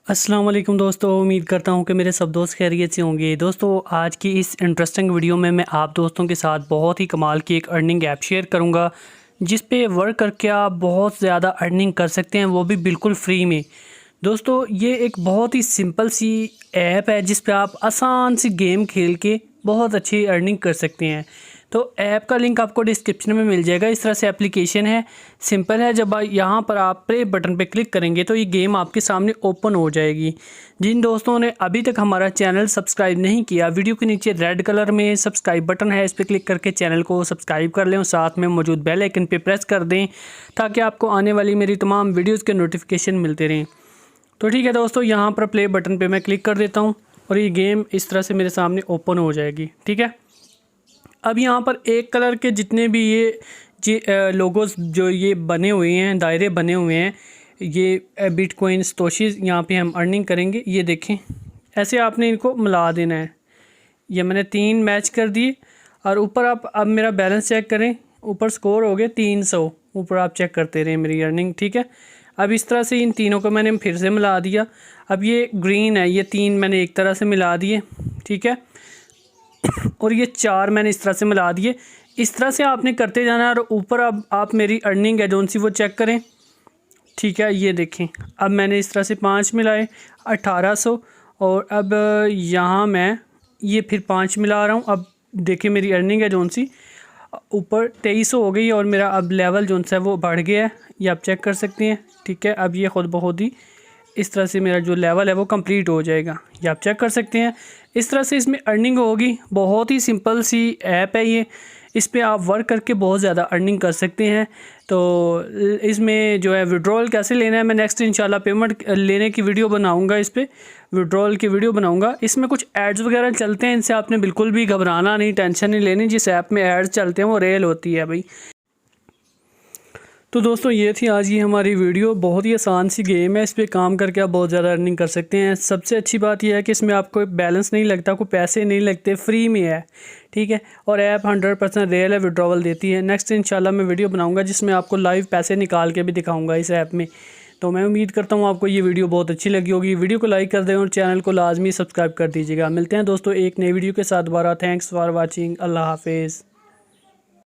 अस्सलाम वालेकुम दोस्तों, उम्मीद करता हूँ कि मेरे सब दोस्त खैरियत से होंगे। दोस्तों आज की इस इंटरेस्टिंग वीडियो में मैं आप दोस्तों के साथ बहुत ही कमाल की एक अर्निंग ऐप शेयर करूँगा जिस पे वर्क करके आप बहुत ज़्यादा अर्निंग कर सकते हैं, वो भी बिल्कुल फ्री में। दोस्तों ये एक बहुत ही सिंपल सी ऐप है जिस पे आप आसान सी गेम खेल के बहुत अच्छी अर्निंग कर सकते हैं। तो ऐप का लिंक आपको डिस्क्रिप्शन में मिल जाएगा। इस तरह से एप्लीकेशन है, सिंपल है। जब यहाँ पर आप प्ले बटन पे क्लिक करेंगे तो ये गेम आपके सामने ओपन हो जाएगी। जिन दोस्तों ने अभी तक हमारा चैनल सब्सक्राइब नहीं किया, वीडियो के नीचे रेड कलर में सब्सक्राइब बटन है, इस पर क्लिक करके चैनल को सब्सक्राइब कर लें और साथ में मौजूद बेल आइकन पे प्रेस कर दें ताकि आपको आने वाली मेरी तमाम वीडियोज़ के नोटिफिकेशन मिलते रहें। तो ठीक है दोस्तों, यहाँ पर प्ले बटन पे मैं क्लिक कर देता हूँ और ये गेम इस तरह से मेरे सामने ओपन हो जाएगी। ठीक है, अब यहाँ पर एक कलर के जितने भी ये लोगोस जो ये बने हुए हैं, दायरे बने हुए हैं, ये बिटकॉइन तोशीज़ यहाँ पे हम अर्निंग करेंगे। ये देखें, ऐसे आपने इनको मिला देना है। ये मैंने 3 मैच कर दिए और ऊपर आप अब मेरा बैलेंस चेक करें, ऊपर स्कोर हो गए 300। ऊपर आप चेक करते रहें मेरी अर्निंग। ठीक है, अब इस तरह से इन तीनों को मैंने फिर से मिला दिया। अब ये ग्रीन है, ये 3 मैंने एक तरह से मिला दिए। ठीक है, और ये 4 मैंने इस तरह से मिला दिए। इस तरह से आपने करते जाना है और ऊपर अब आप मेरी अर्निंग है जौन सी वो चेक करें। ठीक है, ये देखें, अब मैंने इस तरह से 5 मिलाए 1800 और अब यहाँ मैं ये फिर 5 मिला रहा हूँ। अब देखिए मेरी अर्निंग है जौन सी ऊपर 2300 हो गई और मेरा अब लेवल जौन सा है वो बढ़ गया है, ये आप चेक कर सकते हैं। ठीक है, अब ये ख़ुद ब खुद ही इस तरह से मेरा जो लेवल है वो कंप्लीट हो जाएगा, ये आप चेक कर सकते हैं। इस तरह से इसमें अर्निंग होगी। बहुत ही सिंपल सी ऐप है ये, इस पे आप वर्क करके बहुत ज़्यादा अर्निंग कर सकते हैं। तो इसमें जो है विड्रॉल कैसे लेना है, मैं नेक्स्ट इंशाल्लाह पेमेंट लेने की वीडियो बनाऊंगा, इस पे विड्रॉल की वीडियो बनाऊंगा। इसमें कुछ एड्स वगैरह चलते हैं, इनसे आपने बिल्कुल भी घबराना नहीं, टेंशन नहीं लेनी। जिस ऐप में एड्स चलते हैं वो रियल होती है भाई। तो दोस्तों ये थी आज की हमारी वीडियो। बहुत ही आसान सी गेम है, इस पर काम करके आप बहुत ज़्यादा अर्निंग कर सकते हैं। सबसे अच्छी बात यह है कि इसमें आपको बैलेंस नहीं लगता, कोई पैसे नहीं लगते, फ्री में है। ठीक है, और ऐप 100% रियल है, विड्रॉवल देती है। नेक्स्ट इंशाल्लाह मैं वीडियो बनाऊंगा जिसमें आपको लाइव पैसे निकाल के भी दिखाऊँगा इस ऐप में। तो मैं उम्मीद करता हूँ आपको ये वीडियो बहुत अच्छी लगी होगी। वीडियो को लाइक कर दें और चैनल को लाजमी सब्सक्राइब कर दीजिएगा। मिलते हैं दोस्तों एक नई वीडियो के साथ दोबारा। Thanks for watching. अल्लाह हाफिज़।